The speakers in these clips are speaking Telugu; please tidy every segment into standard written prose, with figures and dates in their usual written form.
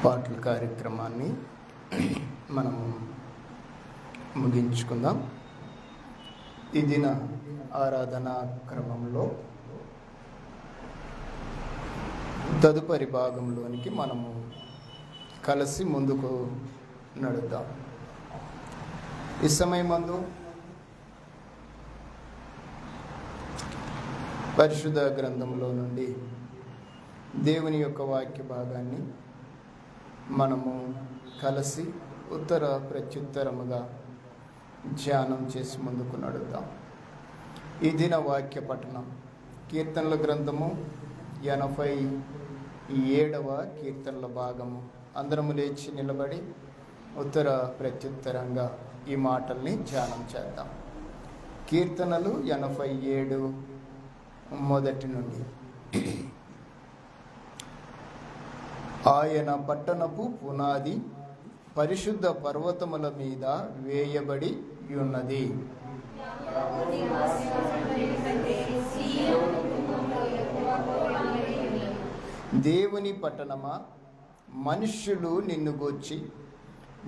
పాటల కార్యక్రమాన్ని మనము ముగించుకుందాం. ఈ దిన ఆరాధనా క్రమంలో తదుపరి భాగంలోనికి మనము కలిసి ముందుకు నడుద్దాం. ఈ సమయమందు పరిశుద్ధ గ్రంథంలో నుండి దేవుని యొక్క వాక్య భాగాన్ని మనము కలిసి ఉత్తర ప్రత్యుత్తరముగా ధ్యానం చేసి ముందుకు నడుద్దాం. ఈ దిన వాక్య పఠనం కీర్తనల గ్రంథము 87వ కీర్తనల భాగము. అందరము లేచి నిలబడి ఉత్తర ప్రత్యుత్తరంగా ఈ మాటల్ని ధ్యానం చేద్దాం. కీర్తనలు 87 మొదటి నుండి. ఆయన పట్టణపు పునాది పరిశుద్ధ పర్వతముల మీద వేయబడి ఉన్నది. దేవుని పట్టణమా, మనుష్యులు నిన్ను గూర్చి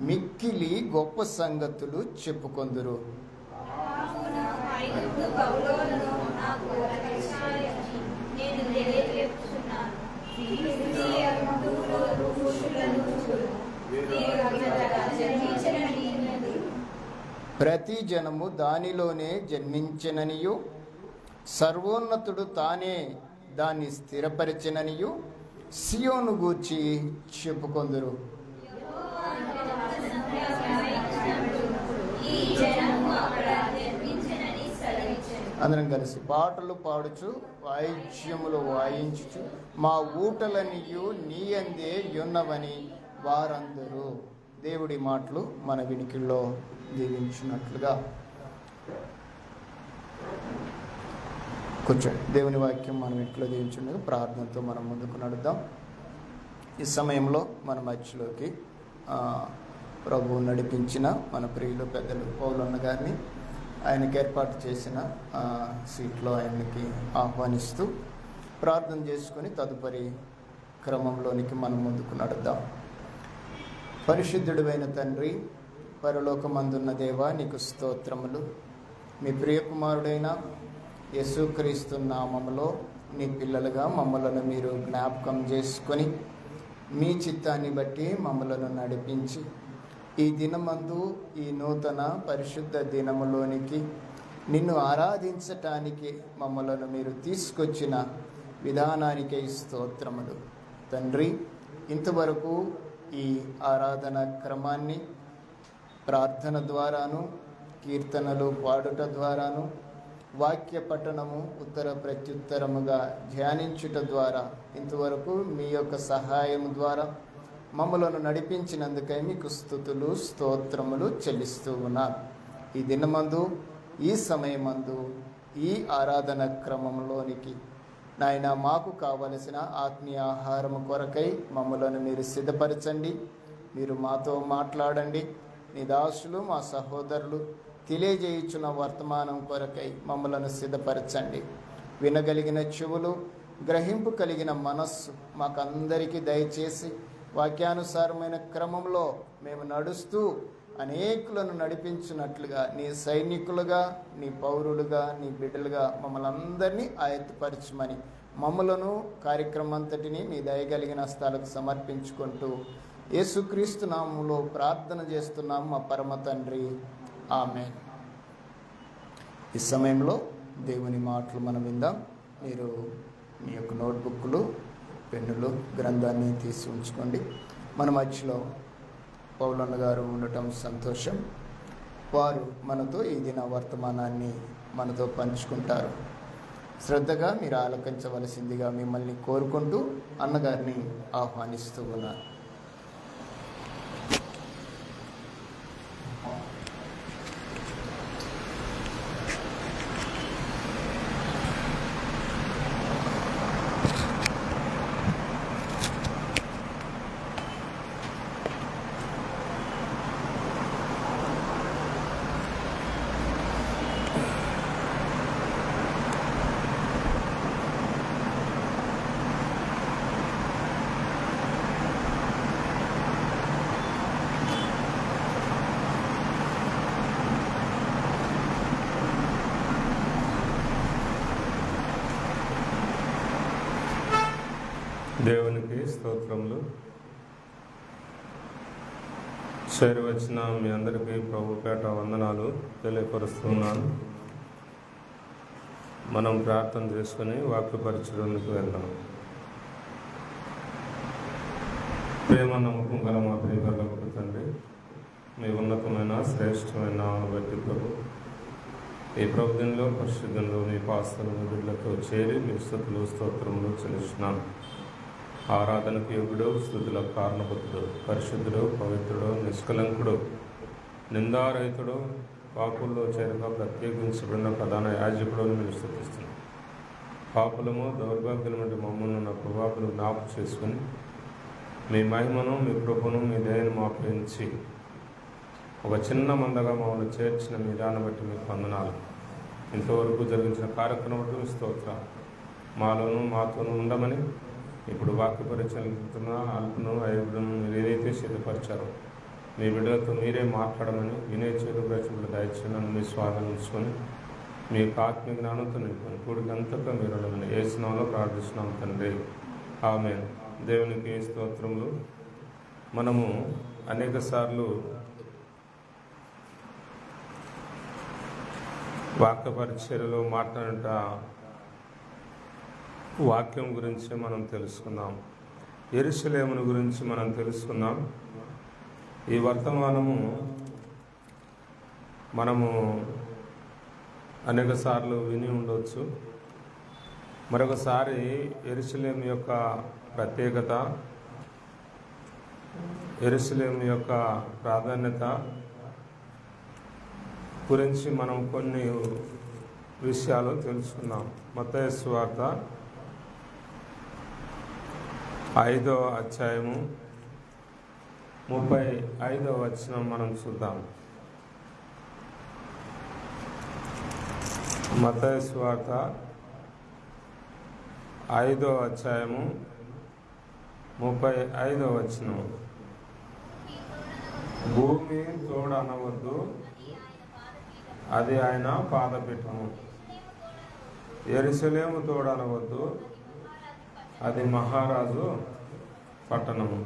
మిక్కిలి గొప్ప సంగతులు చెప్పుకొందురు. ప్రతి జనము దానిలోనే జన్మించెననియు, సర్వోన్నతుడు తానే దాన్ని స్థిరపరిచెననియు సియోను గూర్చి చెప్పుకొందురు. అందరం కలిసి పాటలు పాడుచు వాయిద్యములు వాయించుచు మా ఊటలనియు నీ అందే యున్నవని వారందరూ. దేవుడి మాటలు మన వినికిల్లో దీవించినట్లుగా కూర్చోండి. దేవుని వాక్యం మన ఇంట్లో దీవించుండగా ప్రార్థనతో మనం ముందుకు నడుద్దాం. ఈ సమయంలో మన మధ్యలోకి ప్రభువు నడిపించిన మన ప్రియులు పెద్దలు పౌలన్న గారిని ఆయనకి ఏర్పాటు చేసిన సీట్లో ఆయనకి ఆహ్వానిస్తూ ప్రార్థన చేసుకొని తదుపరి క్రమంలోనికి మనం ముందుకు నడుద్దాం. పరిశుద్ధుడైన తండ్రి, పరలోకమందున్న దేవా, నీకు స్తోత్రములు. మీ ప్రియకుమారుడైన యేసుక్రీస్తు నామములో నీ పిల్లలుగా మమ్మలను మీరు జ్ఞాపకం చేసుకొని మీ చిత్తాన్ని బట్టి మమ్మలను నడిపించి ఈ దినమందు ఈ నూతన పరిశుద్ధ దినములోనికి నిన్ను ఆరాధించటానికి మమ్మలను మీరు తీసుకొచ్చిన విధానానికై స్తోత్రములు తండ్రి. ఇంతవరకు ఈ ఆరాధన క్రమాన్ని ప్రార్థన ద్వారాను, కీర్తనలు పాడుట ద్వారాను, వాక్య పఠనము ఉత్తర ప్రత్యుత్తరముగా ధ్యానించుట ద్వారా ఇంతవరకు మీ యొక్క సహాయం ద్వారా మమ్మలను నడిపించినందుకై మీకు స్తుతులు స్తోత్రములు చెల్లిస్తూ ఉన్నాను. ఈ దినమందు, ఈ సమయమందు, ఈ ఆరాధన క్రమంలోనికి నాయన మాకు కావలసిన ఆత్మీయ ఆహారము కొరకై మమ్మలను మీరు సిద్ధపరచండి. మీరు మాతో మాట్లాడండి. నీ దాసులు మా సహోదరులు తెలియజేయుచున్న వర్తమానం కొరకై మమ్మలను సిద్ధపరచండి. వినగలిగిన చెవులు, గ్రహింపు కలిగిన మనస్సు మాకందరికీ దయచేసి వాక్యానుసారమైన క్రమంలో మేము నడుస్తూ అనేకులను నడిపించినట్లుగా నీ సైనికులుగా, నీ పౌరులుగా, నీ బిడ్డలుగా మమ్మల్ని అందరినీ ఆయత్తపరచమని మమ్మలను కార్యక్రమం అంతటిని మీ దయగలిగిన స్థలకు సమర్పించుకుంటూ యేసుక్రీస్తు నామములో ప్రార్థన చేస్తున్నాం మా పరమ తండ్రి, ఆమేన్. ఈ సమయంలో దేవుని మాటలు మనం విందాం. మీరు మీ యొక్క నోట్బుక్లు, పెన్నులు, గ్రంథాన్ని తీసి ఉంచుకోండి. మన మధ్యలో పౌలన్న గారు ఉండటం సంతోషం. వారు మనతో ఈ దిన వర్తమానాన్ని మనతో పంచుకుంటారు. శ్రద్ధగా మీరు ఆలకించవలసిందిగా మిమ్మల్ని కోరుకుంటూ అన్నగారిని ఆహ్వానిస్తూ ఉన్నారు. దేవునికి స్తోత్రములు. చేరి వచ్చిన మీ అందరికీ ప్రభుపేట వందనాలు తెలియపరుస్తున్నాను. మనం ప్రార్థన చేసుకుని వాక్య పరిచయంలోకి వెళ్దాం. ప్రేమ నమ్మకం గల మా ప్రియపరులకు తండ్రి, మీ ఉన్నతమైన శ్రేష్టమైన బట్టి ప్రభు, ఈ ప్రభుత్వంలో పరిశుద్ధంలో మీ పాస్తలు బిడ్డలతో చేరి మీ స్తుతులు స్తోత్రములు చెల్లిస్తున్నాను. ఆరాధనకు యోగుడు, స్తుతులకు కారణభూతుడు, పరిశుద్ధుడు, పవిత్రుడు, నిష్కలంకుడు, నిందారహితుడు, పాపుల్లో చేరక ప్రత్యేకించబడిన ప్రధాన యాజకుడు అని మేము స్తుతిస్తున్నాం. పాపులము దౌర్భాగ్యులమైన మమ్మల్ని నా ప్రభావాలు జ్ఞాపకం చేసుకుని మీ మహిమను, మీ కృపను, మీ దయను మాపించి ఒక చిన్న మందగా మమ్మల్ని చేర్చిన మీ దాన్ని బట్టి మీకు వందనాలు. ఇంతవరకు జరిగించిన కార్యక్రమం బట్టి స్తోత్రం. మాలోను మాతోనూ ఉండమని ఇప్పుడు వాక్య పరిచయం అల్పును ఐదును మీరు ఏదైతే సిద్ధపరిచారో మీ బిడ్డలతో మీరే మాట్లాడమని వినే చేరు ప్రజలు దయచేయమని మీ స్వాగతం ఉంచుకొని మీ ఆత్మీయ జ్ఞానంతో నింపుకొని కూడికంతగా మీరు ఉండమని ఏ స్నామంలో ప్రార్థిస్తున్నాం తండ్రి, ఆమేన్. దేవునికి స్తోత్రములు. మనము అనేక సార్లు వాక్య పరిచర్యలో మాట్లాడట వాక్యం గురించి మనం తెలుసుకుందాం. యెరూషలేమును గురించి మనం తెలుసుకుందాం. ఈ వర్తమానము మనము అనేక సార్లు విని ఉండవచ్చు. మరొకసారి యెరూషలేము యొక్క ప్రత్యేకత, యెరూషలేము యొక్క ప్రాధాన్యత గురించి మనం కొన్ని విషయాలు తెలుసుకుందాం. మత్తయి సువార్త 5వ అధ్యాయము 35వ వచనం మనం చూద్దాం. మత్తయి సువార్త 5వ అధ్యాయము 35వ వచనం. భూమి తోడనవద్దు, అది ఆయన పాదపీఠము. యెరూషలేము తోడనవద్దు, అది మహారాజు పట్టణము.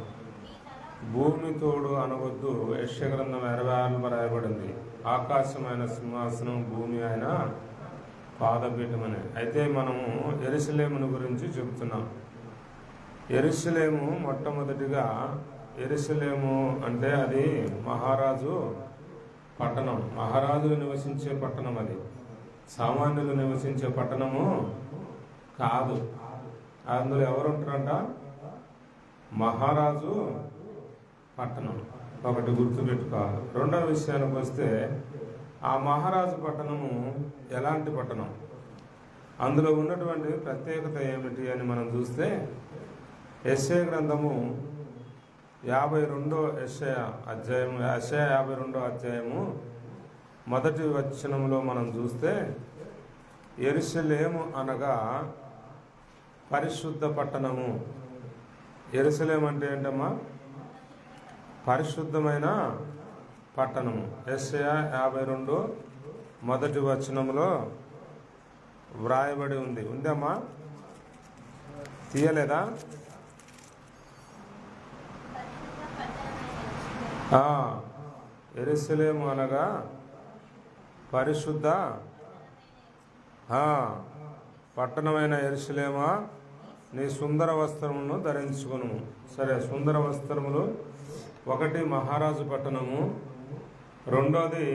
భూమి తోడు అనవద్దు, యెషయా గ్రంథం 26 రాయబడింది. ఆకాశమైన సింహాసనం, భూమి ఆయన పాదపీఠమని. అయితే మనము యెరూషలేమును గురించి చెబుతున్నాం. యెరూషలేము మొట్టమొదటిగా, యెరూషలేము అంటే అది మహారాజు పట్టణం, మహారాజులు నివసించే పట్టణం. అది సామాన్యులు నివసించే పట్టణము కాదు. అందులో ఎవరు ఉంటారంట? మహారాజు పట్టణం. ఒకటి గుర్తుపెట్టుకోవాలి. రెండవ విషయానికి వస్తే, ఆ మహారాజు పట్టణము ఎలాంటి పట్టణం, అందులో ఉన్నటువంటి ప్రత్యేకత ఏమిటి అని మనం చూస్తే, యెషయా గ్రంథము 52వ యెషయా 52వ అధ్యాయము మొదటి వచనంలో మనం చూస్తే, యెరూషలేము అనగా పరిశుద్ధ పట్టణము. యెరూషలేము అంటే ఏంటమ్మా? పరిశుద్ధమైన పట్టణము. యెషయా 52 మొదటి వచనంలో వ్రాయబడి ఉంది. ఉందమ్మా? తీయలేదా? యెరూషలేము అనగా పరిశుద్ధ పట్టణమైన యెరూషలేమా, నీ సుందర వస్త్రమును ధరించుకును. సరే, సుందర వస్త్రములు ఒకటి మహారాజు పట్టణము, రెండోది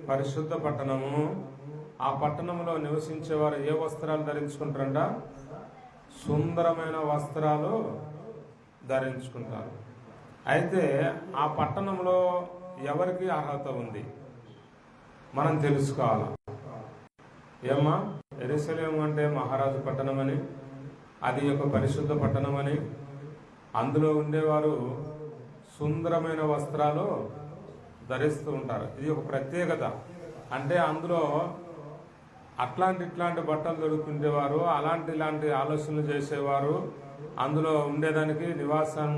పరిశుద్ధ పట్టణము. ఆ పట్టణంలో నివసించేవారు ఏ వస్త్రాలు ధరించుకుంటారంట? సుందరమైన వస్త్రాలు ధరించుకుంటారు. అయితే ఆ పట్టణంలో ఎవరికి అర్హత ఉంది మనం తెలుసుకోవాలి. ఏమ్మా? యెరూషలేము అంటే మహారాజు పట్టణమని, అది ఒక పరిశుద్ధ పట్టణమని, అందులో ఉండేవారు సుందరమైన వస్త్రాలు ధరిస్తూ ఉంటారు. ఇది ఒక ప్రత్యేకత. అంటే అందులో ఇట్లాంటి బట్టలు దొరుకుతుండేవారు, ఇలాంటి ఆలోచనలు చేసేవారు అందులో ఉండేదానికి నివాసం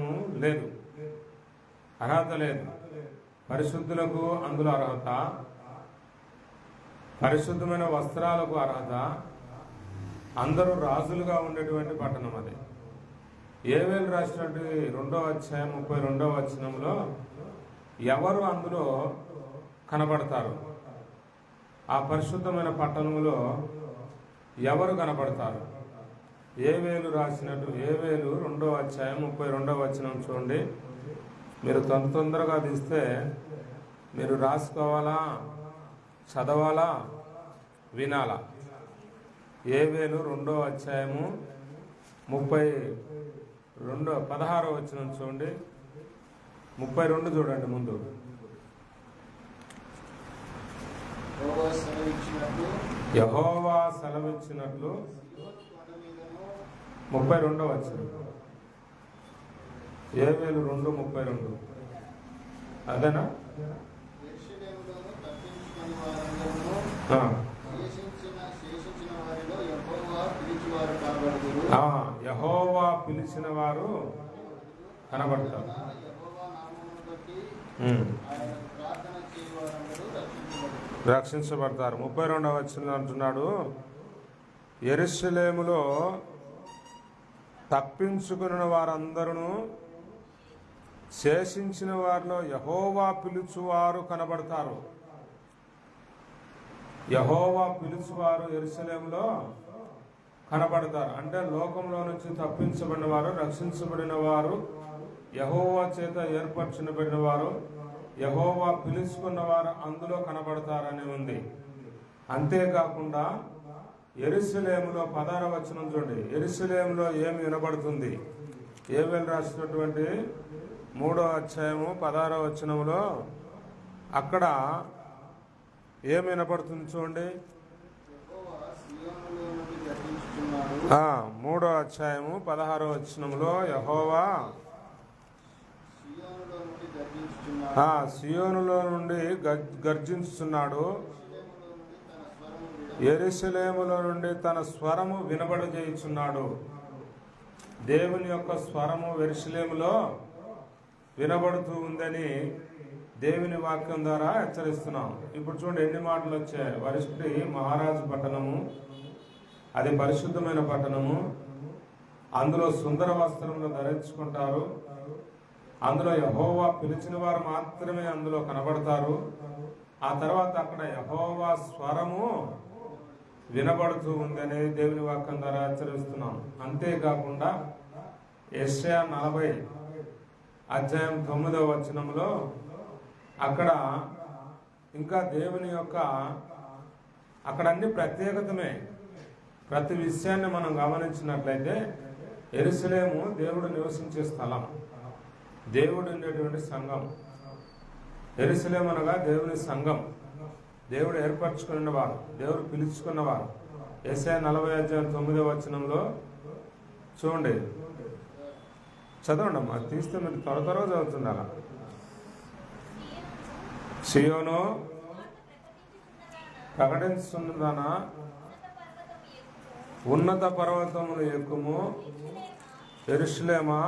లేదు, అర్హత లేదు. పరిశుద్ధులకు అందులో అర్హత, పరిశుద్ధమైన వస్త్రాలకు అర్హత. అందరూ రాజులుగా ఉండేటువంటి పట్టణం అది. యోవేలు రాసినటువంటి 2వ అధ్యాయం 32వ వచనంలో ఎవరు అందులో కనబడతారు? ఆ పరిశుద్ధమైన పట్టణంలో ఎవరు కనబడతారు? యోవేలు రాసినట్టు యోవేలు 2వ అధ్యాయం 32వ వచనం చూడండి. మీరు తొందరగా తీస్తే మీరు రాసుకోవాలా, చదవాలా, వినాలా? యోవేలు 2వ అధ్యాయము 16వ వచనం చూడండి. 32 చూడండి ముందు. యెహోవా సెలవిచ్చినట్లు 32వ వచనం. యోవేలు 2:32 అదేనా? యెహోవా పిలిచిన వారు కనబడతారు. రక్షించబడతారు. 32వ వచనం అంటున్నాడు, యెరూషలేములో తప్పించుకున్న వారందరూ, శేషించిన వారిలో యెహోవా పిలుచువారు కనబడతారు. యెహోవా పిలుచువారు యెరూషలేములో కనబడతారు. అంటే లోకంలో నుంచి తప్పించబడిన వారు, రక్షించబడిన వారు, యెహోవా చేత ఏర్పరచబడిన వారు, యెహోవా పిలుచుకున్న వారు అందులో కనబడతారని ఉంది. అంతేకాకుండా యెరూషలేములో 16వ వచనం చూడండి. యెరూషలేములో ఏమి వినబడుతుంది? యోవేలు రాసినటువంటి 3వ అధ్యాయము 16వ వచనంలో అక్కడ ఏమి వినపడుతుంది చూడండి. 3వ అధ్యాయము 16వ వచనంలో యెహోవా సియోనులో నుండి గర్జించుచున్నాడు, యెరూషలేములో నుండి తన స్వరము వినబడజేయుచున్నాడు. దేవుని యొక్క స్వరము యెరూషలేములో వినబడుతూ ఉందని దేవుని వాక్యం ద్వారా హెచ్చరిస్తున్నాం. ఇప్పుడు చూడండి ఎన్ని మాటలు వచ్చాయి. వరిష్ఠి మహారాజు పట్టణము, అది పరిశుద్ధమైన పట్టణము. అందులో సుందర వస్త్రములు ధరించుకుంటారు. అందులో యెహోవా పిలిచిన వారు మాత్రమే అందులో కనబడతారు. ఆ తర్వాత అక్కడ యెహోవా స్వరము వినబడుతూ ఉందని దేవుని వాక్యం ద్వారా హెచ్చరిస్తున్నాం. అంతేకాకుండా యెషయా 40 అధ్యాయం 9వ వచనంలో అక్కడ ఇంకా దేవుని యొక్క అక్కడ అన్ని ప్రత్యేకతమే. ప్రతి విషయాన్ని మనం గమనించినట్లయితే యెరూషలేము దేవుడు నివసించే స్థలం, దేవుడు ఉండేటువంటి సంఘం. యెరూషలేము అనగా దేవుని సంఘం, దేవుడు ఏర్పరచుకున్నవారు, దేవుడు పిలుచుకున్నవారు. యెషయా 40 అధ్యాయం 9వ వచనంలో చూడండి, చదవండి అమ్మా, తీస్తే మీరు త్వరగా చదువుతుండాల. సియోను ప్రకటించున్నదానా, ఉన్నత పర్వతములు ఎక్కుము, యెరూషలేమా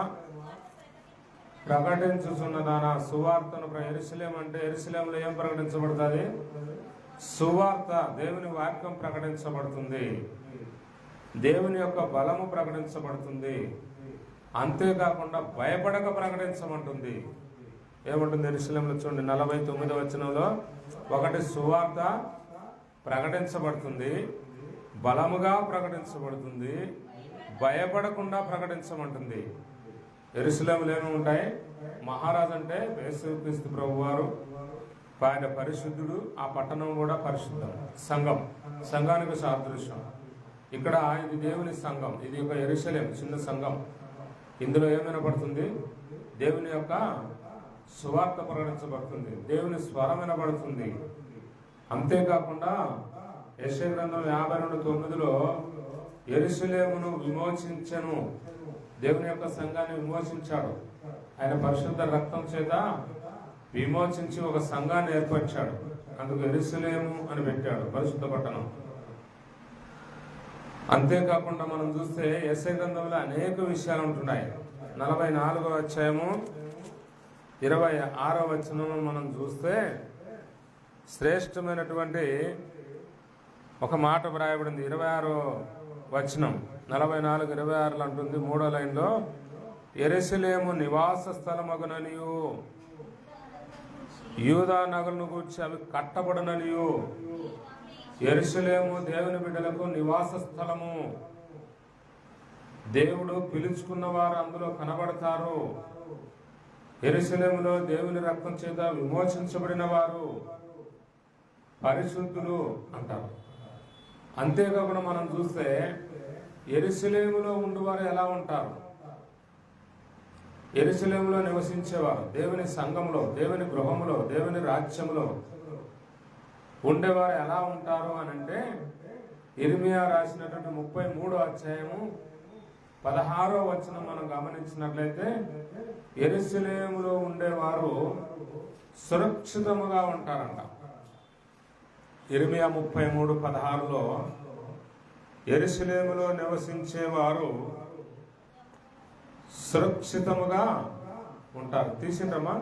ప్రకటించుచున్నదానా సువార్తను. యెరూషలేం అంటే యెరూషలేములో ఏం ప్రకటించబడుతుంది? సువార్త, దేవుని వాక్యం ప్రకటించబడుతుంది, దేవుని యొక్క బలము ప్రకటించబడుతుంది. అంతేకాకుండా భయపడక ప్రకటించమంటుంది. ఏమంటుంది యెరూషలేములో చూడండి 49వ వచనంలో, ఒకటి సువార్త ప్రకటించబడుతుంది, బలముగా ప్రకటించబడుతుంది, భయపడకుండా ప్రకటించమంటుంది. యెరూషలేములో ఏమి ఉంటాయి? మహారాజు అంటే యేసుక్రీస్తు ప్రభువారు, ఆయన పరిశుద్ధుడు. ఆ పట్టణం కూడా పరిశుద్ధం, సంఘం, సంఘానికి సాదృశ్యం. ఇక్కడ ఇది దేవుని సంఘం, ఇది ఒక యెరూషలేం చిన్న సంఘం. ఇందులో ఏమైనా పడుతుంది? దేవుని యొక్క సువార్త ప్రకటించబడుతుంది, దేవుని స్వరం వినబడుతుంది. అంతేకాకుండా యెషయా గ్రంథం 52:9లో యెరూషలేమును విమోచించెను, దేవుని యొక్క సంఘాన్ని విమోచించాడు. ఆయన పరిశుద్ధ రక్తం చేత విమోచించి ఒక సంఘాన్ని ఏర్పరిచాడు. అందుకు యెరూషలేము అని పెట్టాడు, పరిశుద్ధ పట్టణం. అంతేకాకుండా మనం చూస్తే యెషయా గ్రంథంలో అనేక విషయాలు ఉంటున్నాయి. 44వ అధ్యాయము 26వ వచనం మనం చూస్తే శ్రేష్టమైనటువంటి ఒక మాట వ్రాయబడింది. 26వ వచనం 44:26 అంటుంది 3వ లైన్లో, యెరూషలేము నివాస స్థలమగుననియు యూదా నగరును గూర్చి అవి కట్టబడననియు. యెరూషలేము దేవుని బిడ్డలకు నివాస స్థలము. దేవుడు పిలుచుకున్న వారు అందులో కనబడతారు. యెరూషలేములో దేవుని రక్తం చేత విమోచించబడిన వారు పరిశుద్ధులు అంటారు. అంతేకాకుండా మనం చూస్తే యెరూషలేములో ఉండువారు ఎలా ఉంటారు? యెరూషలేములో నివసించేవారు దేవుని సంఘంలో, దేవుని గృహంలో, దేవుని రాజ్యంలో ఉండేవారు ఎలా ఉంటారు అని అంటే, ఇర్మియా రాసినటువంటి 33వ అధ్యాయము 16వ వచనం మనం గమనించినట్లయితే, యెరూషలేములో ఉండేవారు సురక్షితముగా ఉంటారంట. ఇర్మియా 33:16లో యెరూషలేములో నివసించేవారు సురక్షితముగా ఉంటారు. తీసిండ్రమ్మా.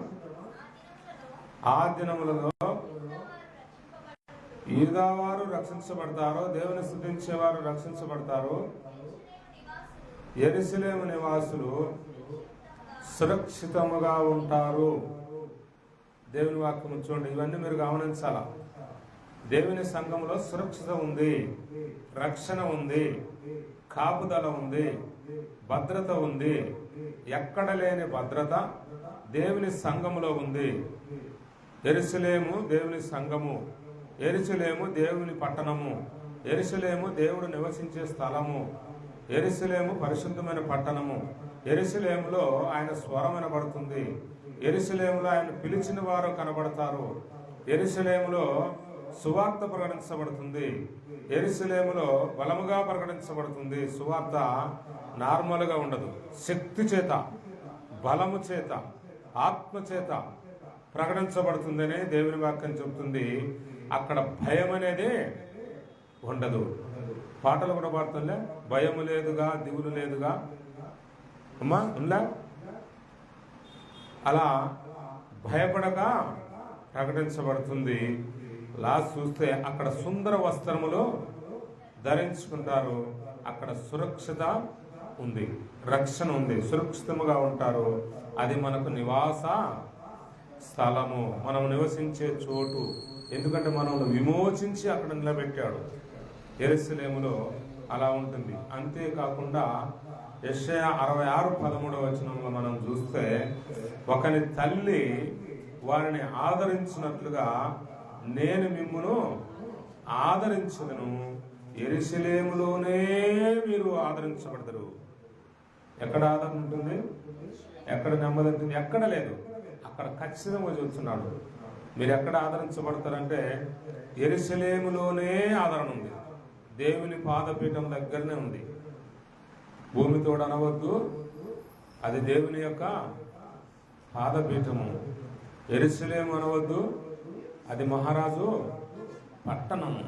ఆ దినములలో యూదావారు రక్షించబడతారు, దేవుని స్తుతించేవారు రక్షించబడతారు. యెరూషలేము నివాసులు సురక్షితముగా ఉంటారు. దేవుని వాక్యం చూడండి, ఇవన్నీ మీరు గమనించాలా. దేవుని సంఘంలో సురక్షిత ఉంది, రక్షణ ఉంది, కాపుదల ఉంది, భద్రత ఉంది. ఎక్కడ లేని భద్రత దేవుని సంఘములో ఉంది. యెరూషలేము దేవుని సంఘము, యెరూషలేము దేవుని పట్టణము, యెరూషలేము దేవుడు నివసించే స్థలము, యెరూషలేము పరిశుద్ధమైన పట్టణము. యెరూషలేములో ఆయన స్వరం వినబడుతుంది. యెరూషలేములో ఆయన పిలిచిన వారు కనబడతారు. యెరూషలేములో సువార్త ప్రకటించబడుతుంది. యెరూషలేములో బలముగా ప్రకటించబడుతుంది. సువార్త నార్మల్గా ఉండదు. శక్తి చేత, బలము చేత, ఆత్మ చేత ప్రకటించబడుతుందని దేవుని వాక్యం చెబుతుంది. అక్కడ భయం అనేది ఉండదు. పాటలు కూడా పాడుతుండే, భయము లేదుగా, దిగులు లేదుగా. అమ్మా ఉందా? అలా భయపడక ప్రకటించబడుతుంది. లాస్ట్ చూస్తే అక్కడ సుందర వస్త్రములు ధరించుకుంటారు. అక్కడ సురక్షిత ఉంది, రక్షణ ఉంది, సురక్షితముగా ఉంటారు. అది మనకు నివాస స్థలము, మనం నివసించే చోటు. ఎందుకంటే మనం విమోచించి అక్కడ నిలబెట్టాడు. యెరూషలేములో అలా ఉంటుంది. అంతేకాకుండా యెషయా 66:13వ వచనంలో మనం చూస్తే, ఒకని తల్లి వారిని ఆదరించినట్లుగా నేను మిమ్మును ఆదరించదను, యెరూషలేములోనే మీరు ఆదరించబడతారు. ఎక్కడ ఆదరణ ఉంటుంది? ఎక్కడ నెమ్మది ఉంటుంది? ఎక్కడ లేదు. అక్కడ ఖచ్చితంగా చూస్తున్నాడు. మీరు ఎక్కడ ఆదరించబడతారంటే యెరూషలేములోనే ఆదరణ ఉంది. దేవుని పాదపీఠం దగ్గరనే ఉంది. భూమితోడు అనవద్దు, అది దేవుని యొక్క పాదపీఠము. యెరూషలేము అనవద్దు, అది మహారాజు పట్టణము.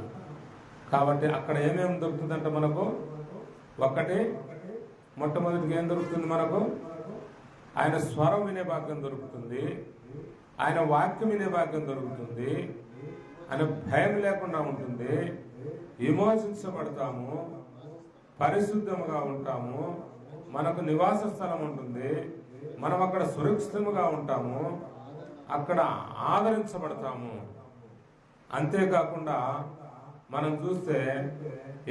కాబట్టి అక్కడ ఏమేమి దొరుకుతుందంటే మనకు ఒక్కటి, మొట్టమొదటిగా ఏం దొరుకుతుంది మనకు? ఆయన స్వరం వినే భాగ్యం దొరుకుతుంది, ఆయన వాక్యం వినే భాగ్యం దొరుకుతుంది, ఆయన భయం లేకుండా ఉంటుంది, విమోచించబడతాము, పరిశుద్ధముగా ఉంటాము, మనకు నివాస స్థలం ఉంటుంది, మనం అక్కడ సురక్షితముగా ఉంటాము, అక్కడ ఆదరించబడతాము. అంతేకాకుండా మనం చూస్తే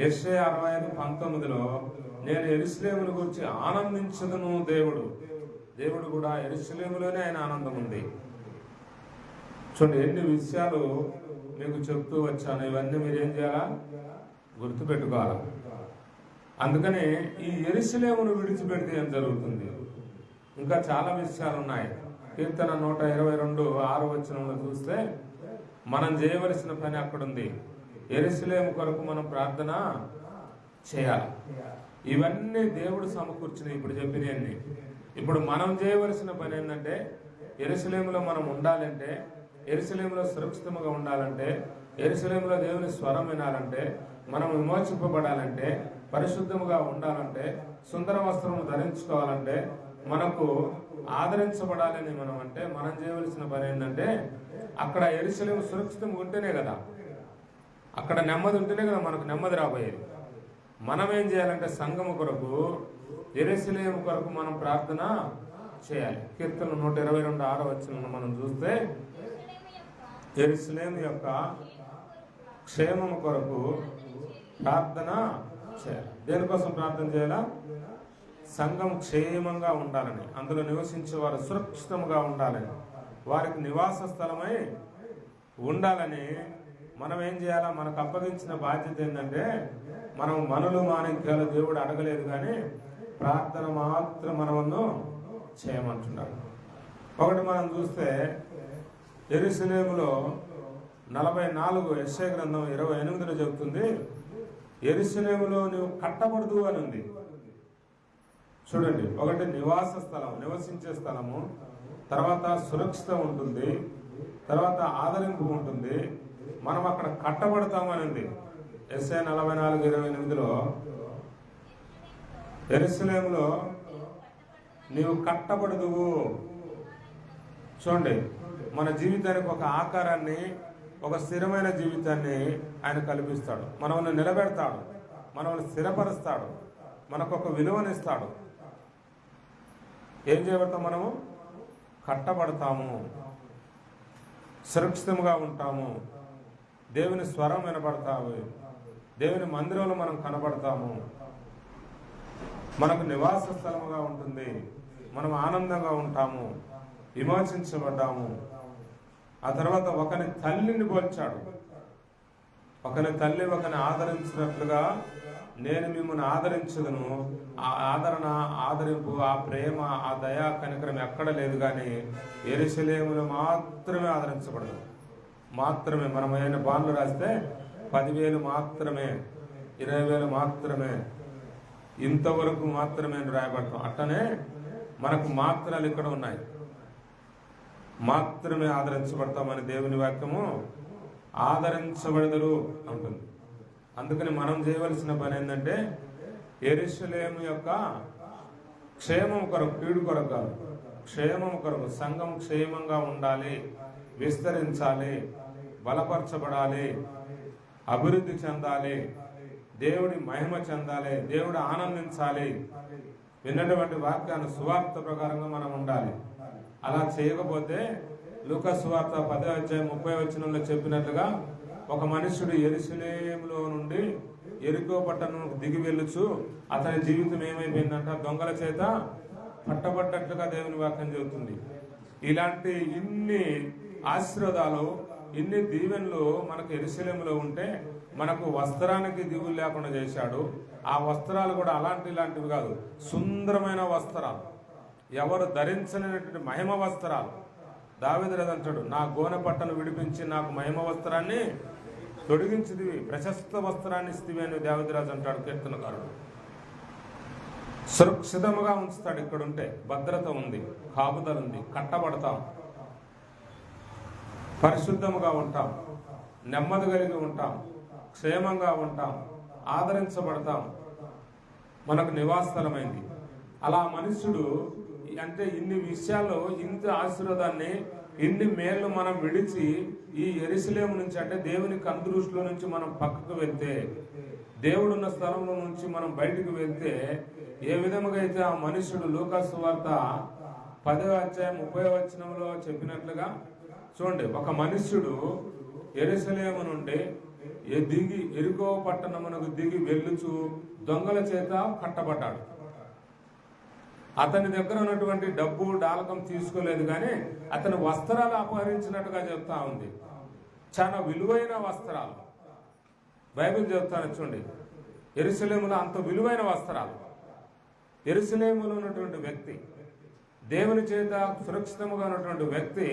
యెషయా 65:19లో నేను యెరూషలేమును గురించి ఆనందించదును. దేవుడు కూడా యెరూషలేములోనే ఆయన ఆనందం ఉంది. చూడండి, ఎన్ని విషయాలు మీకు చెప్తూ వచ్చాను. ఇవన్నీ మీరు ఏం చేయాలా? గుర్తుపెట్టుకోవాలా. అందుకని ఈ యెరూషలేమును విడిచిపెడితే ఏం జరుగుతుంది? ఇంకా చాలా విషయాలు ఉన్నాయి. కీర్తన 122:6 వచనంలో చూస్తే మనం చేయవలసిన పని అక్కడుంది. యెరూషలేము కొరకు మనం ప్రార్థన చేయాలి. ఇవన్నీ దేవుడు సమకూర్చినవి. ఇప్పుడు చెప్పినవన్నీ. ఇప్పుడు మనం చేయవలసిన పని ఏంటంటే, యెరూషలేములో మనం ఉండాలంటే, యెరూషలేములో సురక్షితంగా ఉండాలంటే, యెరూషలేములో దేవుని స్వరం వినాలంటే, మనం విమోచింపబడాలంటే, పరిశుద్ధముగా ఉండాలంటే, సుందర వస్త్రము ధరించుకోవాలంటే, మనకు ఆదరించబడాలని మనం అంటే, మనం చేయవలసిన పని ఏంటంటే, అక్కడ యెరూషలేము సురక్షితంగా ఉంటేనే కదా, అక్కడ నెమ్మది ఉంటేనే కదా మనకు నెమ్మది రాబోయేది. మనం ఏం చేయాలంటే, సంఘము కొరకు యెరూషలేము కొరకు మనం ప్రార్థన చేయాలి. కీర్తన 122:6 మనం చూస్తే యెరూషలేము యొక్క క్షేమము కొరకు ప్రార్థన చేయాలి. దేనికోసం ప్రార్థన చేయాలా? సంఘం క్షేమంగా ఉండాలని, అందులో నివసించే వారు సురక్షితంగా ఉండాలని, వారికి నివాస స్థలమై ఉండాలని మనం ఏం చేయాలా? మనకు అప్పగించిన బాధ్యత ఏంటంటే, మనం మనులు మాణిక్యాలు దేవుడు అడగలేదు, కానీ ప్రార్థన మాత్రం మనము చేయమంటున్నాడు. ఒకటి మనం చూస్తే యెరూషలేములో 44 యెషయా గ్రంథం 28 చెబుతుంది, యెరూషలేములో నువ్వు కట్టబడదు అని ఉంది. చూడండి, ఒకటి నివాస స్థలం, నివసించే స్థలము, తర్వాత సురక్షితం ఉంటుంది, తర్వాత ఆదరింపు ఉంటుంది, మనం అక్కడ కట్టబడతామని ఉంది. యెషయా 44:28 యెరూషలేములో నీవు కట్టబడదువు. చూడండి, మన జీవితానికి ఒక ఆకారాన్ని, ఒక స్థిరమైన జీవితాన్ని ఆయన కల్పిస్తాడు. మనల్ని నిలబెడతాడు, మనల్ని స్థిరపరుస్తాడు, మనకు ఒక విలువనిస్తాడు. ఏం చేయబడతాం? మనము కట్టబడతాము, సురక్షితంగా ఉంటాము, దేవుని స్వరం వినపడతాము, దేవుని మందిరంలో మనం కనబడతాము, మనకు నివాస స్థలముగా ఉంటుంది, మనం ఆనందంగా ఉంటాము, విమోచించబడ్డాము. ఆ తర్వాత ఒకని తల్లిని పోల్చాడు. ఒకని తల్లి ఒకని ఆదరించినట్లుగా నేను మిమ్మల్ని ఆదరించదును. ఆ ఆదరణ, ఆదరింపు, ఆ ప్రేమ, ఆ దయా కనికరం ఎక్కడ లేదు, కానీ యెరూషలేములో మాత్రమే ఆదరించబడదు. మాత్రమే. మనం ఏమైనా బాండ్లు రాస్తే 10,000 మాత్రమే, 20,000 మాత్రమే, ఇంతవరకు మాత్రమే రాయబడతాం. అట్టనే మనకు మాత్రాలు ఇక్కడ ఉన్నాయి. మాత్రమే ఆదరించబడతామని దేవుని వాక్యము ఆదరించబడదురు అంటుంది. అందుకని మనం చేయవలసిన పని ఏంటంటే, యెరూషలేము యొక్క క్షేమం కొరకు, కీడు కొరకు కాదు, క్షేమం కొరకు, సంఘం క్షేమంగా ఉండాలి, విస్తరించాలి, బలపరచబడాలి, అభివృద్ధి చెందాలి, దేవుడి మహిమ చెందాలి, దేవుడు ఆనందించాలి. విన్నటువంటి వాక్యాన్ని సువార్త ప్రకారంగా మనం ఉండాలి. అలా చేయకపోతే లూకా సువార్త 10:30 చెప్పినట్లుగా ఒక మనుష్యుడు యెరూషలేములో నుండి యెరికో పట్టణంకు దిగి వెళ్ళుచు అతని జీవితం ఏమైపోయిందంట? దొంగల చేత పట్టబడ్డట్లుగా దేవుని వాక్యం చెబుతుంది. ఇలాంటి ఇన్ని ఆశీర్వాదాలు, ఇన్ని దీవెనలు మనకు యెరూషలేములో ఉంటే మనకు వస్త్రానికి దిగులు లేకుండా చేశాడు. ఆ వస్త్రాలు కూడా ఇలాంటివి కాదు, సుందరమైన వస్త్రాలు, ఎవరు ధరించలేనటువంటి మహిమ వస్త్రాలు. దావీదు అంటాడు, నా గోనె పట్టను విడిపించి నాకు మహిమ వస్త్రాన్ని తొడిగించిదివి, ప్రశస్త వస్త్రాన్ని ఇస్తివి అని దావీదురాజు అంటాడు కీర్తనకారుడు. సురక్షితముగా ఉంచుతాడు. ఇక్కడ ఉంటే భద్రత ఉంది, కాపుదల ఉంది, కట్టబడతాం, పరిశుద్ధముగా ఉంటాం, నెమ్మది కలిగి ఉంటాం, క్షేమంగా ఉంటాం, ఆదరించబడతాం, మనకు నివాసస్థలమైంది. అలా మనుష్యుడు అంటే ఇన్ని విషయాల్లో, ఇంత ఆశీర్వాదాన్ని, ఇన్ని మేళ్ళు మనం విడిచి ఈ యెరూషలేము నుంచి, అంటే దేవుని కనుదృష్టిలో నుంచి మనం పక్కకు వెళ్తే, దేవుడున్న స్థలంలో నుంచి మనం బయటకు వెళ్తే, ఏ విధముగా అయితే ఆ మనుష్యుడు లూకా సువార్త 10:30 చెప్పినట్లుగా, చూడండి, ఒక మనుష్యుడు యెరూషలేము నుండి దిగి యెరికో పట్టణమునకు దిగి వెళ్ళుచు దొంగల చేత కట్టబడ్డాడు. అతని దగ్గర ఉన్నటువంటి డబ్బు డాలకం తీసుకోలేదు, కానీ అతని వస్త్రాలు అపహరించినట్టుగా చెప్తా ఉంది. చాలా విలువైన వస్త్రాలు బైబిల్ చెప్తాను చూడండి. యెరూషలేములో అంత విలువైన వస్త్రాలు. యెరూషలేములో ఉన్నటువంటి వ్యక్తి, దేవుని చేత సురక్షితంగా ఉన్నటువంటి వ్యక్తి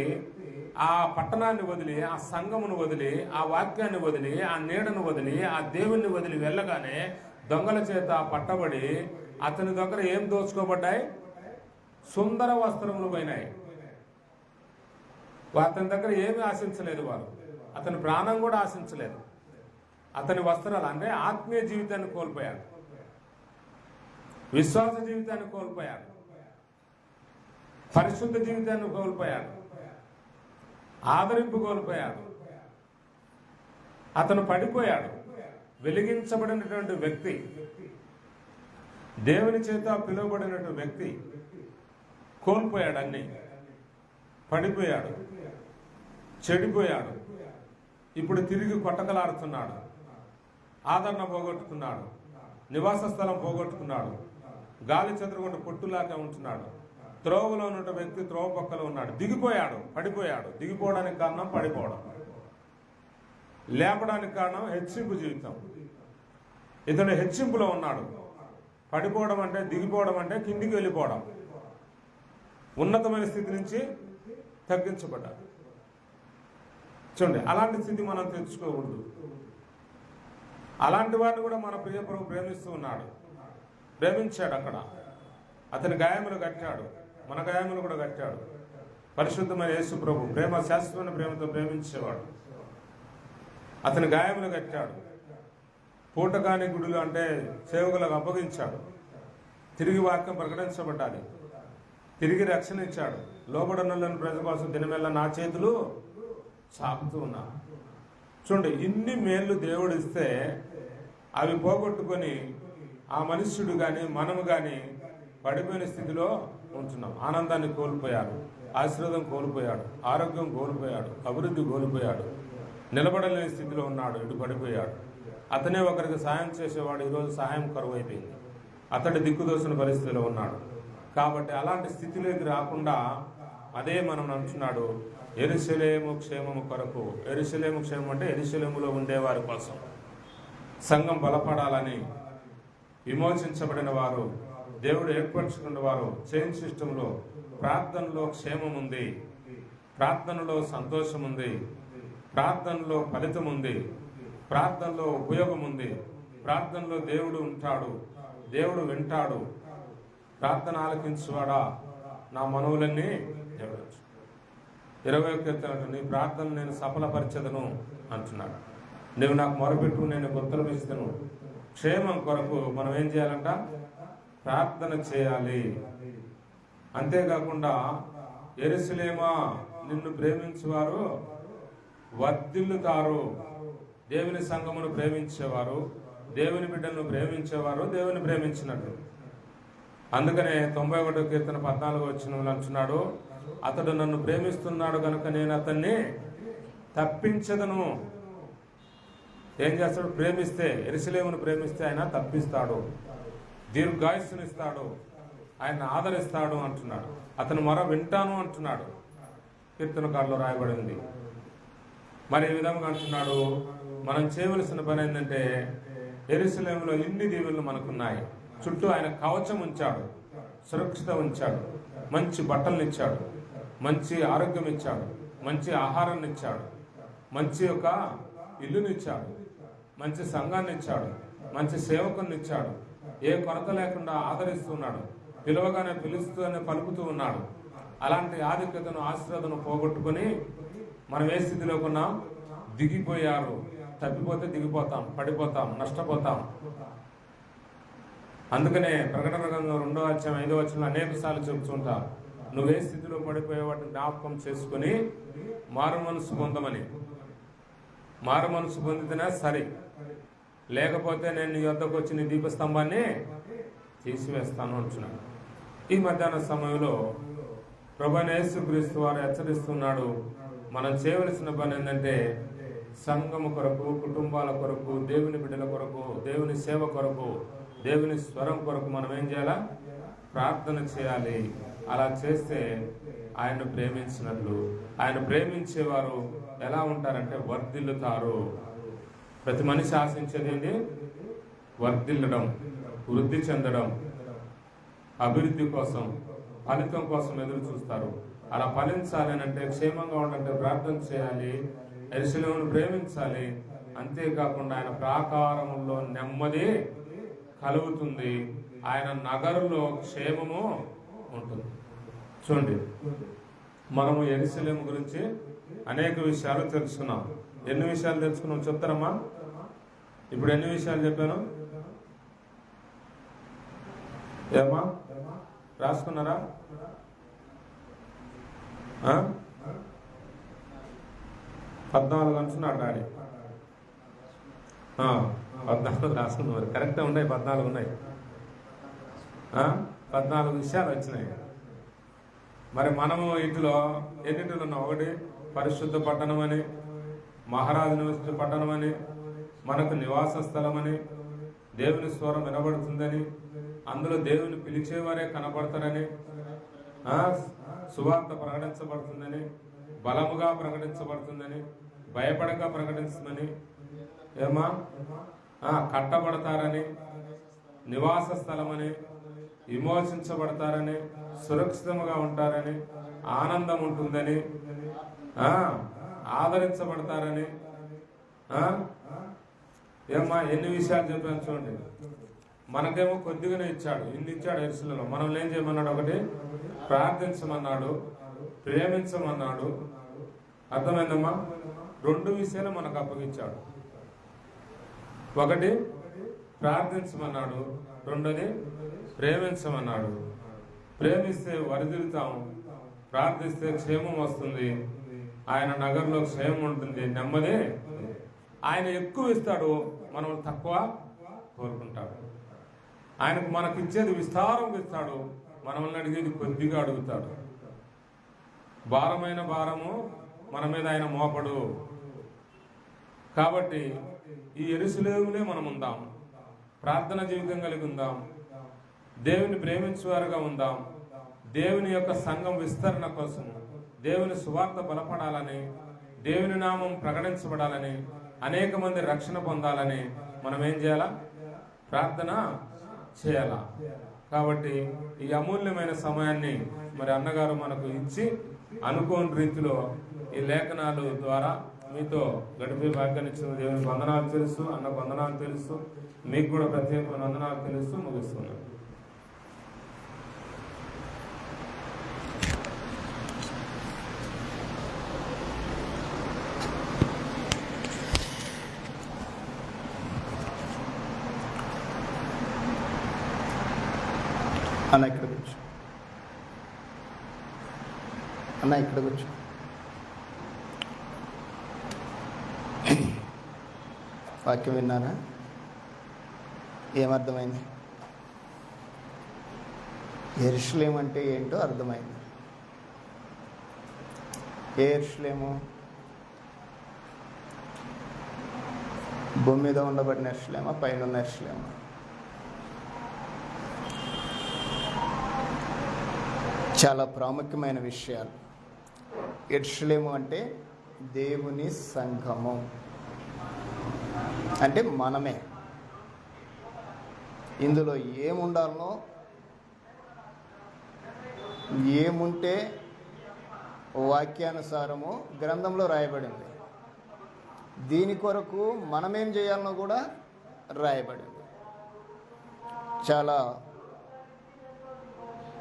ఆ పట్టణాన్ని వదిలి, ఆ సంఘమును వదిలి, ఆ వాక్యాన్ని వదిలి, ఆ నీడను వదిలి, ఆ దేవుణ్ణి వదిలి వెళ్ళగానే దొంగల చేత పట్టబడి అతని దగ్గర ఏం దోచుకోబడ్డాయి? సుందర వస్త్రములు పోయినాయి. అతని దగ్గర ఏమి ఆశించలేదు వారు, అతని ప్రాణం కూడా ఆశించలేదు. అతని వస్త్రాలు అంటే ఆత్మీయ జీవితాన్ని కోల్పోయాడు, విశ్వాస జీవితాన్ని కోల్పోయాడు, పరిశుద్ధ జీవితాన్ని కోల్పోయాడు, ఆదరింపు కోల్పోయాడు. అతను పడిపోయాడు. వెలిగించబడినటువంటి వ్యక్తి, దేవుని చేత పిలువబడినటువంటి వ్యక్తి కోల్పోయాడు, అన్ని పడిపోయాడు, చెడిపోయాడు. ఇప్పుడు తిరిగి కొట్టకలాడుతున్నాడు, ఆదరణ పోగొట్టుకున్నాడు, నివాస స్థలం పోగొట్టుకున్నాడు, గాలి చెదరగొండ పొట్టులాగా ఉంటున్నాడు. త్రోవలో ఉన్న వ్యక్తి త్రోవ పక్కలో ఉన్నాడు, దిగిపోయాడు, పడిపోయాడు. దిగిపోవడానికి కారణం పడిపోవడం, లేపడానికి కారణం హెచ్చింపు జీవితం. ఇతడు హెచ్చింపులో ఉన్నాడు. పడిపోవడం అంటే, దిగిపోవడం అంటే కిందికి వెళ్ళిపోవడం, ఉన్నతమైన స్థితి నుంచి తగ్గించబడ్డాడు. చూడండి, అలాంటి స్థితి మనం తెచ్చుకోకూడదు. అలాంటి వాడిని కూడా మన ప్రియ ప్రభు ప్రేమిస్తూ ఉన్నాడు, ప్రేమించాడు. అక్కడ అతని గాయములు కట్టాడు, మన గాయములు కూడా కట్టాడు. పరిశుద్ధమైన యేసు ప్రభు ప్రేమ, శాశ్వతమైన ప్రేమతో ప్రేమించేవాడు. అతని గాయములు కట్టాడు, పూటకాని గుడులు అంటే సేవకులకు అప్పగించాడు. తిరిగి వాక్యం ప్రకటించబడ్డాలి, తిరిగి రక్షణ ఇచ్చాడు. లోబడనులను ప్రజల కోసం దినమెల్లా నా చేతులు చాపుతూ ఉన్నా. చూడండి, ఇన్ని మేళ్ళు దేవుడు ఇస్తే అవి పోగొట్టుకొని ఆ మనుష్యుడు కానీ మనము కానీ పడిపోయిన స్థితిలో ఉంటున్నాం. ఆనందాన్ని కోల్పోయాడు, ఆశీర్వాదం కోల్పోయాడు, ఆరోగ్యం కోల్పోయాడు, అభివృద్ధి కోల్పోయాడు, నిలబడలేని స్థితిలో ఉన్నాడు, ఇటు పడిపోయాడు. అతనే ఒకరికి సాయం చేసేవాడు, ఈరోజు సహాయం కరువు అయిపోయింది. అతడి దిక్కుదోసిన పరిస్థితిలో ఉన్నాడు. కాబట్టి అలాంటి స్థితిలోకి రాకుండా అదే మనం అంటున్నాడు, యెరూషలేము క్షేమము కొరకు. యెరూషలేము క్షేమం అంటే యెరూషలేములో ఉండేవారి కోసం, సంఘం బలపడాలని, విమోచించబడిన వారు, దేవుడు ఏర్పరచుకున్న వారు, చైన్ సిస్టంలో ప్రార్థనలో క్షేమం ఉంది, ప్రార్థనలో సంతోషం ఉంది, ప్రార్థనలో ఫలితం ఉంది, ప్రార్థనలో ఉపయోగం ఉంది, ప్రార్థనలో దేవుడు ఉంటాడు, దేవుడు వింటాడు. ప్రార్థన ఆలకించువాడా నా మనవులన్నీ దేవుడు. 20వ కీర్తన, నీ ప్రార్థనలు నేను సఫలపరచదను అంటున్నాడు. నువ్వు నాకు మొరపెట్టు, నేను ఉత్తరం ఇస్తాను. క్షేమం కొరకు మనం ఏం చేయాలంట? ప్రార్థన చేయాలి. అంతేకాకుండా యెరూషలేమా నిన్ను ప్రేమించేవారు వర్ధిల్లుతారు. దేవుని సంఘమును ప్రేమించేవారు, దేవుని బిడ్డలను ప్రేమించేవారు దేవుని ప్రేమించినట్టు. అందుకనే 91వ కీర్తన 14వ వచనంలో అంటున్నాడు, అతడు నన్ను ప్రేమిస్తున్నాడు కనుక నేను అతన్ని తప్పించదను. ఏం చేస్తాడు? ప్రేమిస్తే, యెరూషలేమును ప్రేమిస్తే ఆయన తప్పిస్తాడు, దీర్ఘాయుస్సునిస్తాడు, ఆయన ఆదరిస్తాడు అంటున్నాడు. అతను మొర వింటాను అంటున్నాడు, కీర్తనకారులో రాయబడింది. మరి ఈ విధంగా అంటున్నాడు, మనం చేయవలసిన పని ఏంటంటే, యెరూషలేములో ఇన్ని దీవెనలు మనకున్నాయి. చుట్టూ ఆయన కవచం ఉంచాడు, సురక్షిత ఉంచాడు, మంచి బట్టలను ఇచ్చాడు, మంచి ఆరోగ్యం ఇచ్చాడు, మంచి ఆహారాన్ని ఇచ్చాడు, మంచి ఒక ఇల్లునిచ్చాడు, మంచి సంఘాన్ని ఇచ్చాడు, మంచి సేవకుని ఇచ్చాడు. ఏ కొరత లేకుండా ఆదరిస్తున్నాడు, పిలవగానే పిలుస్తూనే పలుకుతూ ఉన్నాడు. అలాంటి ఆధిక్యతను, ఆశీర్వాదను పోగొట్టుకుని మనం ఏ స్థితిలో ఉన్నాం? దిగిపోయారు. తప్పిపోతే దిగిపోతాం, పడిపోతాం, నష్టపోతాం. అందుకనే ప్రకటన గ్రంథం 2వ అధ్యాయం 5వ వచనంలో అనేక సార్లు చెబుతుంటాం, నువ్వే స్థితిలో పడిపోయే వాటిని జ్ఞాపకం చేసుకుని మారు మనసు పొందమని. మారు మనసు పొందితేనే సరి, లేకపోతే నేను నీ వద్దకు వచ్చి నీ దీపస్తంభాన్ని తీసివేస్తాను అంటున్నాడు. ఈ మధ్యాహ్న సమయంలో ప్రభువైన యేసుక్రీస్తు వారు హెచ్చరిస్తున్నాడు, మనం చేయవలసిన పని ఏంటంటే, సంఘము కొరకు, కుటుంబాల కొరకు, దేవుని బిడ్డల కొరకు, దేవుని సేవ కొరకు, దేవుని స్వరం కొరకు మనం ఏం చేయాలా? ప్రార్థన చేయాలి. అలా చేస్తే ఆయన ప్రేమించినట్లు. ఆయన ప్రేమించేవారు ఎలా ఉంటారంటే వర్ధిల్లుతారు. ప్రతి మనిషి ఆశించేది ఏంటి? వర్ధిల్లడం, వృద్ధి చెందడం, అభివృద్ధి కోసం, ఫలితం కోసం ఎదురు చూస్తారు. అలా ఫలించాలి అంటే, క్షేమంగా ఉండాలంటే ప్రార్థన చేయాలి, యెరూషలేమును ప్రేమించాలి. అంతేకాకుండా ఆయన ప్రాకారములో నెమ్మది కలుగుతుంది, ఆయన నగరులో క్షేమము ఉంటుంది. చూడండి, మనము యెరూషలేము గురించి అనేక విషయాలు తెలుసుకున్నాం. ఎన్ని విషయాలు తెలుసుకున్నాం చెప్తారమ్మా? ఇప్పుడు ఎన్ని విషయాలు చెప్పాను? ఏమా రాసుకున్నారా? 14 అంటున్నాడు డాడీ. 14 రాసుకున్నారు, కరెక్ట్గా ఉన్నాయి, 14 ఉన్నాయి. 14 విషయాలు వచ్చినాయి. మరి మనము వీటిలో ఎన్నిటిలో ఉన్నాం? ఒకటి పరిశుద్ధ పట్టణం అని, మహారాజు నివసించే పట్టణం అని, మనకు నివాస స్థలం అని, దేవుని స్వరం వినబడుతుందని, అందులో దేవుని పిలిచేవారే కనబడతారని, సువార్త ప్రకటించబడుతుందని, బలముగా ప్రకటించబడుతుందని, భయపడక ప్రకటిస్తుందని, కట్టబడతారని, నివాస స్థలమని, విమోచించబడతారని, సురక్షితంగా ఉంటారని, ఆనందం ఉంటుందని, ఆదరించబడతారని, ఎన్ని విషయాలు చెప్పాను చూడండి. మనకేమో కొద్దిగానే ఇచ్చాడు, ఇన్ని ఇచ్చాడు ఎరుసలలో. మనం ఏం చేయమన్నాడు? ఒకటి ప్రార్థించమన్నాడు, ప్రేమించమన్నాడు. అర్థమైందమ్మా? 2 విషయాలు మనకు అప్పగించాడు. ఒకటి ప్రార్థించమన్నాడు, 2ది ప్రేమించమన్నాడు. ప్రేమిస్తే వరిదిరుతాం, ప్రార్థిస్తే క్షేమం వస్తుంది, ఆయన నగరంలో క్షేమం ఉంటుంది, నెమ్మది. ఆయన ఎక్కువ ఇస్తాడు, మనం తక్కువ కోరుకుంటాడు. ఆయనకు మనకి ఇచ్చేది విస్తారంగా ఇస్తాడు, మనల్ని అడిగేది కొద్దిగా అడుగుతాడు. భారమైన భారము మన మీద ఆయన మోపడు. కాబట్టి ఈ యెరూషలేములో మనం ఉందాం, ప్రార్థన జీవితం కలిగి ఉందాం, దేవుని ప్రేమించేవారుగా ఉందాం, దేవుని యొక్క సంఘం విస్తరణ కోసం, దేవుని సువార్త బలపడాలని, దేవుని నామం ప్రకటించబడాలని, అనేక మంది రక్షణ పొందాలని మనం ఏం చేయాలా? ప్రార్థన చేయాలా. కాబట్టి ఈ అమూల్యమైన సమయాన్ని మరి అన్నగారు మనకు ఇచ్చి అనుకోని రీతిలో ఈ లేఖనాలు ద్వారా మీతో గడిపే భాగ్యాన్ని ఇచ్చిన దేవునికి వందనాలు తెలుసు, అన్నకు వందనాలు తెలుసు, మీకు కూడా ప్రత్యేకమైన వందనాలు తెలుస్తూ ముగిస్తున్నాను. అన్న ఇక్కడ కూర్చో, అన్న ఇక్కడ కూర్చో. వాక్యం విన్నారా? ఏమర్థమైంది? యెరూషలేము అంటే ఏంటో అర్థమైంది. ఏ యెరూషలేము? భూమి మీద ఉండబడిన యెరూషలేమా, పైన ఉన్న యెరూషలేమా? చాలా ప్రాముఖ్యమైన విషయాలు. యెరూషలేము అంటే దేవుని సంఘము, అంటే మనమే. ఇందులో ఏముండాలనో, ఏముంటే వాక్యానుసారము గ్రంథంలో రాయబడింది. దీని కొరకు మనమేం చేయాలనో కూడా రాయబడింది. చాలా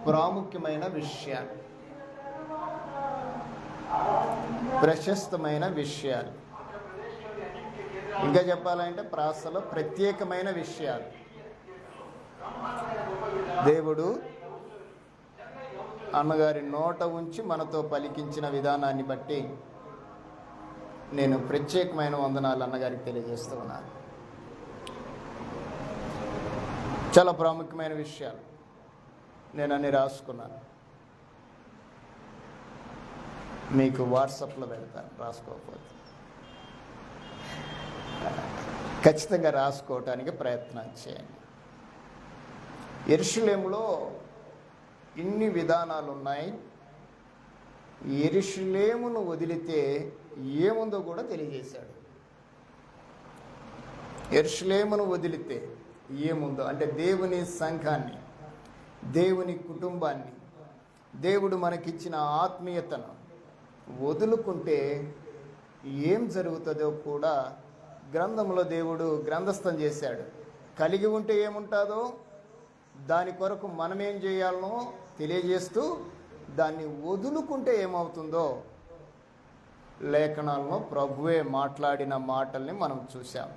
ప్రాముఖ్యమైన విషయాలు, ప్రశస్తమైన విషయాలు, ఇంకా చెప్పాలంటే ప్రాసలో ప్రత్యేకమైన విషయాలు. దేవుడు అన్నగారి నోట ఉంచి మనతో పలికించిన విధానాన్ని బట్టి నేను ప్రత్యేకమైన వందనాలు అన్నగారికి తెలియజేస్తూ ఉన్నాను. చాలా ప్రాముఖ్యమైన విషయాలు నేను అన్ని రాసుకున్నాను, మీకు వాట్సాప్లో పెడతాను. రాసుకోకపోతే ఖచ్చితంగా రాసుకోవటానికి ప్రయత్నం చేయండి. యెరూషలేములో ఇన్ని విధానాలు ఉన్నాయి. యెరూషలేమును వదిలితే ఏముందో కూడా తెలియజేశాడు. యెరూషలేమును వదిలితే ఏముందో అంటే దేవుని సంఘాన్ని, దేవుని కుటుంబాన్ని, దేవుడు మనకిచ్చిన ఆత్మీయతను వదులుకుంటే ఏం జరుగుతుందో కూడా గ్రంథంలో దేవుడు గ్రంథస్థం చేశాడు. కలిగి ఉంటే ఏముంటుందో దాని కొరకు మనమేం చేయాలనో తెలియజేస్తూ, దాన్ని వదులుకుంటే ఏమవుతుందో లేఖనాలను ప్రభువే మాట్లాడిన మాటల్ని మనం చూసాం.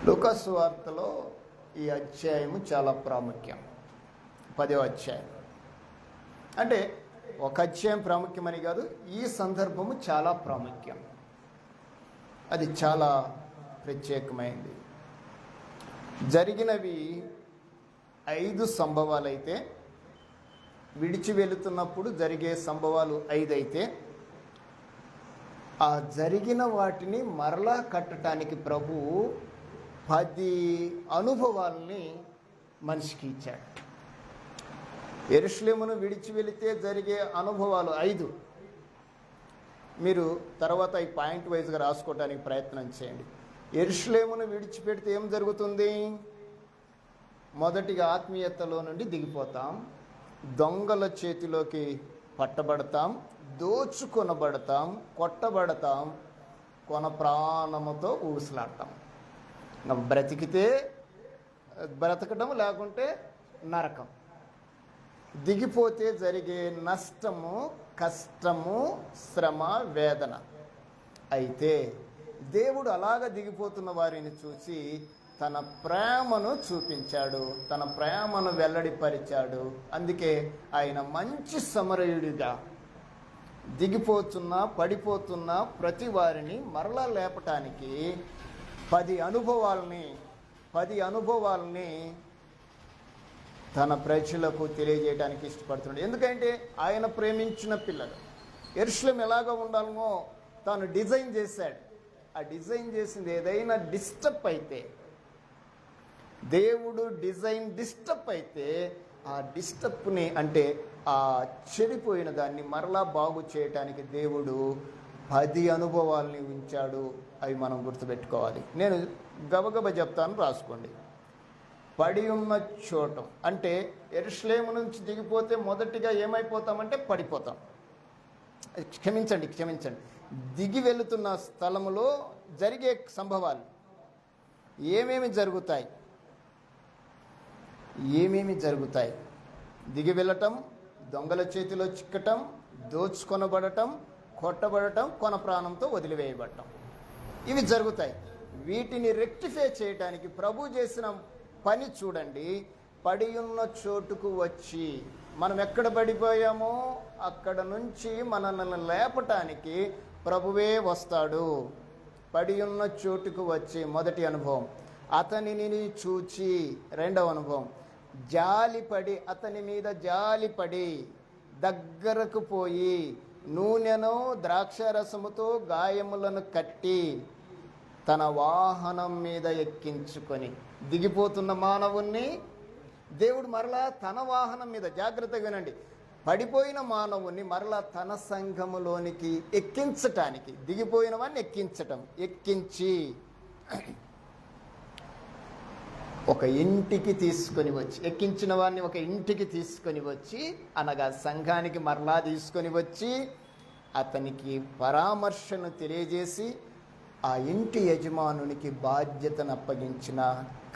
లూకా సువార్తలో ఈ అధ్యాయము చాలా ప్రాముఖ్యం. 10వ అధ్యాయం అంటే ఒక అధ్యాయం ప్రాముఖ్యమని కాదు, ఈ సందర్భము చాలా ప్రాముఖ్యం. అది చాలా ప్రత్యేకమైంది. జరిగినవి 5 సంభవాలు అయితే, విడిచి వెళుతున్నప్పుడు జరిగే సంభవాలు 5 అయితే, ఆ జరిగిన వాటిని మరలా కట్టడానికి ప్రభువు 10 అనుభవాల్ని మనిషికి ఇచ్చాడు. యెరూషలేమును విడిచి వెళితే జరిగే అనుభవాలు 5. మీరు తర్వాత ఈ పాయింట్ వైజ్గా రాసుకోవడానికి ప్రయత్నం చేయండి. యెరూషలేమును విడిచిపెడితే ఏం జరుగుతుంది? మొదటిగా ఆత్మీయతలో నుండి దిగిపోతాం, దొంగల చేతిలోకి పట్టబడతాం, దోచుకొనబడతాం, కొట్టబడతాం, కొన ప్రాణముతో ఊసలాడతాం. బ్రతికితే బ్రతకడం, లేకుంటే నరకం. దిగిపోతే జరిగే నష్టము, కష్టము, శ్రమ, వేదన. అయితే దేవుడు అలాగ దిగిపోతున్న వారిని చూసి తన ప్రేమను చూపించాడు, తన ప్రేమను వెల్లడిపరిచాడు. అందుకే ఆయన మంచి సమరయుడిగా దిగిపోతున్నా, పడిపోతున్నా ప్రతి వారిని మరలా లేపటానికి 10 అనుభవాల్ని తన ప్రజలకు తెలియజేయడానికి ఇష్టపడుతున్నాడు. ఎందుకంటే ఆయన ప్రేమించిన పిల్లలు. యెరూషలేము ఎలాగ ఉండాలనో తాను డిజైన్ చేశాడు. ఆ డిజైన్ చేసింది ఏదైనా డిస్టర్బ్ అయితే, దేవుడు డిజైన్ డిస్టర్బ్ అయితే, ఆ డిస్టర్బ్ని, అంటే ఆ చెడిపోయిన దాన్ని మరలా బాగు చేయటానికి దేవుడు 10 అనుభవాల్ని ఉంచాడు. అవి మనం గుర్తుపెట్టుకోవాలి. నేను గబగబ చెప్తాను, రాసుకోండి. పడి ఉన్న చోటం అంటే యెరూషలేము నుంచి దిగిపోతే మొదటిగా ఏమైపోతామంటే పడిపోతాం. క్షమించండి, దిగి వెళుతున్న స్థలములో జరిగే సంభవాలు ఏమేమి జరుగుతాయి? దిగి వెళ్ళటం, దొంగల చేతిలో చిక్కటం, దోచుకొనబడటం, కొట్టబడటం, కొన ప్రాణంతో వదిలివేయబడటం. ఇవి జరుగుతాయి. వీటిని రెక్టిఫై చేయడానికి ప్రభు చేసిన పని చూడండి. పడి ఉన్న చోటుకు వచ్చి, మనం ఎక్కడ పడిపోయామో అక్కడ నుంచి మనల్ని లేపటానికి ప్రభువే వస్తాడు. పడి ఉన్న చోటుకు వచ్చి, మొదటి అనుభవం. అతనిని చూచి, రెండవ అనుభవం. జాలిపడి, అతని మీద జాలిపడి దగ్గరకు పోయి నూనెను ద్రాక్షరసముతో గాయములను కట్టి తన వాహనం మీద ఎక్కించుకొని, దిగిపోతున్న మానవుణ్ణి దేవుడు మరలా తన వాహనం మీద, జాగ్రత్తగా వినండి, పడిపోయిన మానవుణ్ణి మరలా తన సంఘములోనికి ఎక్కించటానికి, దిగిపోయిన వాడిని ఎక్కించి ఒక ఇంటికి తీసుకొని వచ్చి, ఎక్కించిన వాడిని ఒక ఇంటికి తీసుకొని వచ్చి, అనగా సంఘానికి మరలా తీసుకొని వచ్చి అతనికి పరామర్శను తెలియజేసి ఆ ఇంటి యజమానునికి బాధ్యతను అప్పగించిన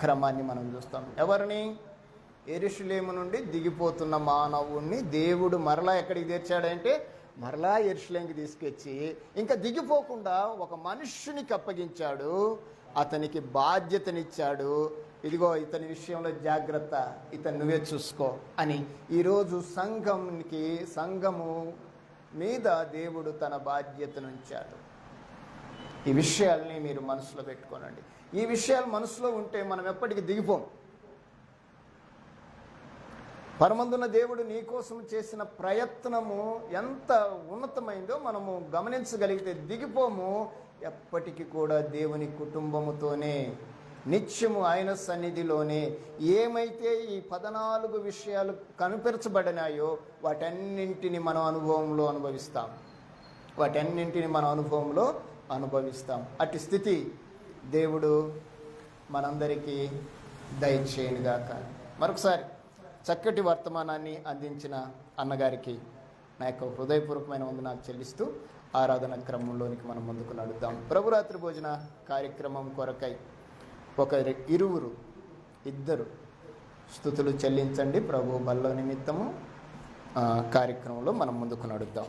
క్రమాన్ని మనం చూస్తాం. ఎవరిని? యెరూషలేము నుండి దిగిపోతున్న మానవుణ్ణి దేవుడు మరలా ఎక్కడికి తెచ్చాడంటే మరలా యెరూషలేముకి తీసుకొచ్చి ఇంకా దిగిపోకుండా ఒక మనుష్యునికి అప్పగించాడు, అతనికి బాధ్యతనిచ్చాడు. ఇదిగో ఇతని విషయంలో జాగ్రత్త, ఇతను నువ్వే చూసుకో అని. ఈరోజు సంఘము మీద దేవుడు తన బాధ్యతనుంచాడు. ఈ విషయాల్ని మీరు మనసులో పెట్టుకోనండి. ఈ విషయాలు మనసులో ఉంటే మనం ఎప్పటికీ దిగిపోం. పరమందున్న దేవుడు నీ కోసం చేసిన ప్రయత్నము ఎంత ఉన్నతమైందో మనము గమనించగలిగితే దిగిపోము. ఎప్పటికీ కూడా దేవుని కుటుంబముతోనే, నిత్యము ఆయన సన్నిధిలోనే ఏమైతే ఈ 14 విషయాలు కనిపించబడినాయో వాటన్నింటిని మనం అనుభవిస్తాం. అట్టి స్థితి దేవుడు మనందరికీ దయచేయునుగాక. మరొకసారి చక్కటి వర్తమానాన్ని అందించిన అన్నగారికి నా యొక్క హృదయపూర్వకమైన వందనాలు చెల్లిస్తూ ఆరాధన క్రమంలోనికి మనం ముందుకు నడుద్దాం. ప్రభురాత్రి భోజన కార్యక్రమం కొరకై ఇద్దరు స్తుతులు చెల్లించండి. ప్రభు బల్ల నిమిత్తము కార్యక్రమంలో మనం ముందుకు నడుద్దాం.